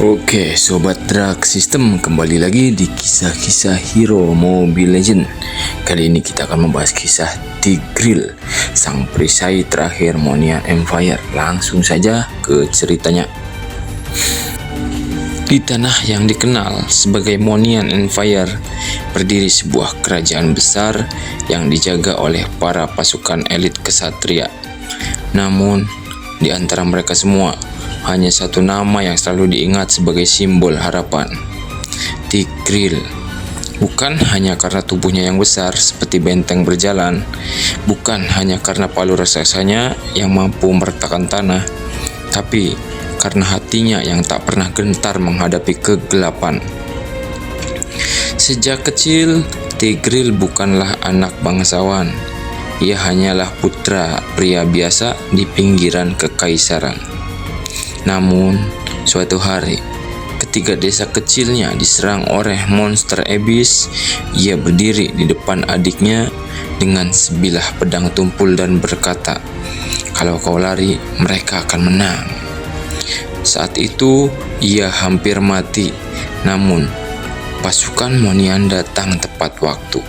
Oke, Sobat Drag System, kembali lagi di kisah-kisah hero Mobile Legend. Kali ini kita akan membahas kisah Tigreal, sang perisai terakhir Monian Empire. Langsung saja ke ceritanya. Di tanah yang dikenal sebagai Monian Empire, berdiri sebuah kerajaan besar yang dijaga oleh para pasukan elit kesatria. Namun, di antara mereka semua, hanya satu nama yang selalu diingat sebagai simbol harapan, Tigreal. Bukan hanya karena tubuhnya yang besar seperti benteng berjalan, bukan hanya karena palu raksasanya yang mampu meretakan tanah, tapi karena hatinya yang tak pernah gentar menghadapi kegelapan. Sejak kecil, Tigreal bukanlah anak bangsawan. Ia hanyalah putra pria biasa di pinggiran kekaisaran. Namun, suatu hari, ketika desa kecilnya diserang oleh monster Abyss, ia berdiri di depan adiknya dengan sebilah pedang tumpul dan berkata, "Kalau kau lari, mereka akan menang." Saat itu, ia hampir mati. Namun, pasukan Monian datang tepat waktu.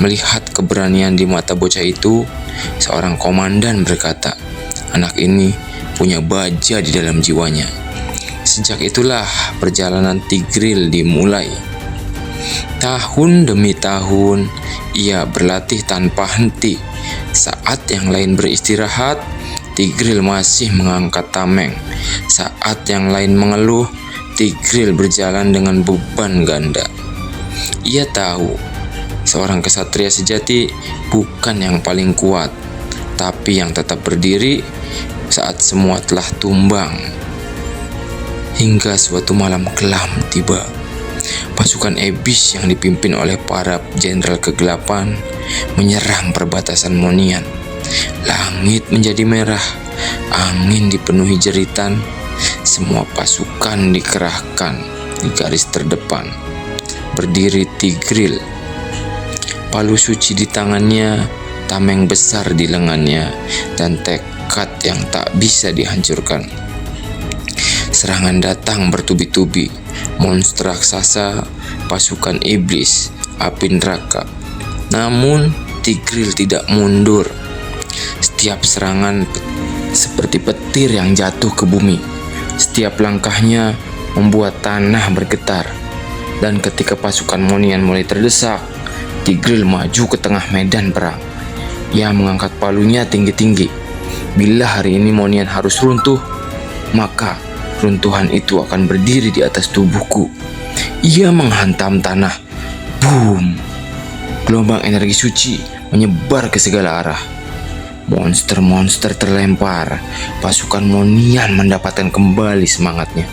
Melihat keberanian di mata bocah itu, seorang komandan berkata, "Anak ini punya baja di dalam jiwanya." Sejak itulah perjalanan Tigreal dimulai. Tahun demi tahun, ia berlatih tanpa henti. Saat yang lain beristirahat, Tigreal masih mengangkat tameng. Saat yang lain mengeluh, Tigreal berjalan dengan beban ganda. Ia tahu, seorang kesatria sejati bukan yang paling kuat, tapi yang tetap berdiri saat semua telah tumbang. Hingga suatu malam kelam tiba. Pasukan Abyss yang dipimpin oleh para jenderal kegelapan menyerang perbatasan Monian. Langit menjadi merah, angin dipenuhi jeritan. Semua pasukan dikerahkan di garis terdepan. Berdiri Tigreal, palu suci di tangannya, tameng besar di lengannya, dan tekad yang tak bisa dihancurkan. Serangan datang bertubi-tubi, monster raksasa, pasukan iblis, api neraka. Namun Tigreal tidak mundur. Setiap serangan seperti petir yang jatuh ke bumi. Setiap langkahnya membuat tanah bergetar. Dan ketika pasukan Monian mulai terdesak, Tigreal maju ke tengah medan perang. Ia mengangkat palunya tinggi-tinggi. Bila hari ini Monian harus runtuh, maka runtuhan itu akan berdiri di atas tubuhku. Ia menghantam tanah. Boom! Gelombang energi suci menyebar ke segala arah. Monster-monster terlempar. Pasukan Monian mendapatkan kembali semangatnya.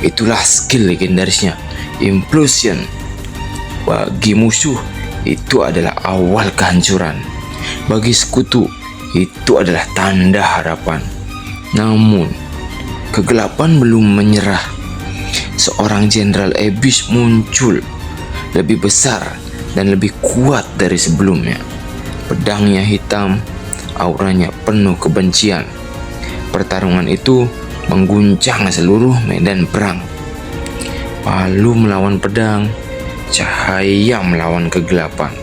Itulah skill legendarisnya, Implosion. Bagi musuh, itu adalah awal kehancuran. Bagi sekutu, itu adalah tanda harapan. Namun, kegelapan belum menyerah. Seorang jenderal Abyss muncul, lebih besar dan lebih kuat dari sebelumnya. Pedangnya hitam, auranya penuh kebencian. Pertarungan itu mengguncang seluruh medan perang. Palu melawan pedang, cahaya melawan kegelapan.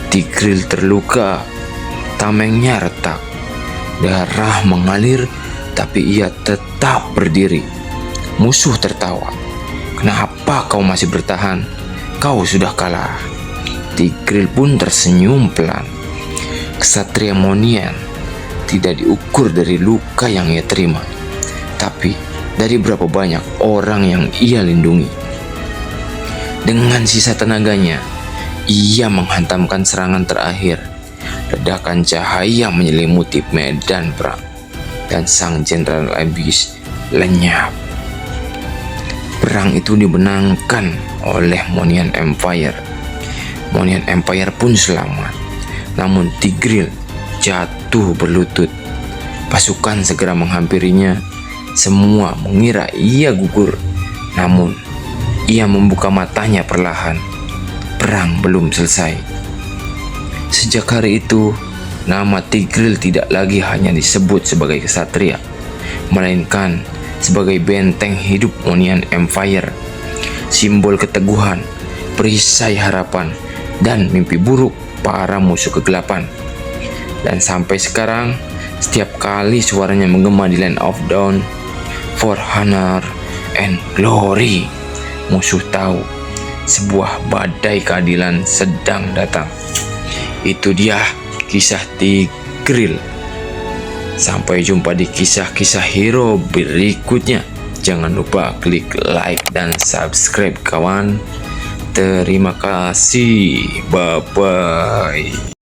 Tigreal terluka, tamengnya retak, darah mengalir, tapi ia tetap berdiri. Musuh tertawa. "Kenapa kau masih bertahan? Kau sudah kalah." Tigreal pun tersenyum pelan. Kesatria Monian tidak diukur dari luka yang ia terima, tapi dari berapa banyak orang yang ia lindungi. Dengan sisa tenaganya, ia menghantamkan serangan terakhir. Ledakan cahaya menyelimuti medan perang, dan sang jenderal Abyss lenyap. Perang itu dimenangkan oleh Monian Empire. Monian Empire pun selamat. Namun Tigreal jatuh berlutut. Pasukan segera menghampirinya. Semua mengira ia gugur. Namun, ia membuka matanya perlahan. Perang belum selesai. Sejak hari itu, nama Tigreal tidak lagi hanya disebut sebagai kesatria, melainkan sebagai benteng hidup Onion Empire, simbol keteguhan, perisai harapan, dan mimpi buruk para musuh kegelapan. Dan sampai sekarang, setiap kali suaranya menggema di Land of Dawn, for honor and glory, musuh tahu sebuah badai keadilan sedang datang. Itu dia kisah Tigreal. Sampai jumpa di kisah-kisah hero berikutnya. Jangan lupa klik like dan subscribe kawan. Terima kasih. Bye-bye.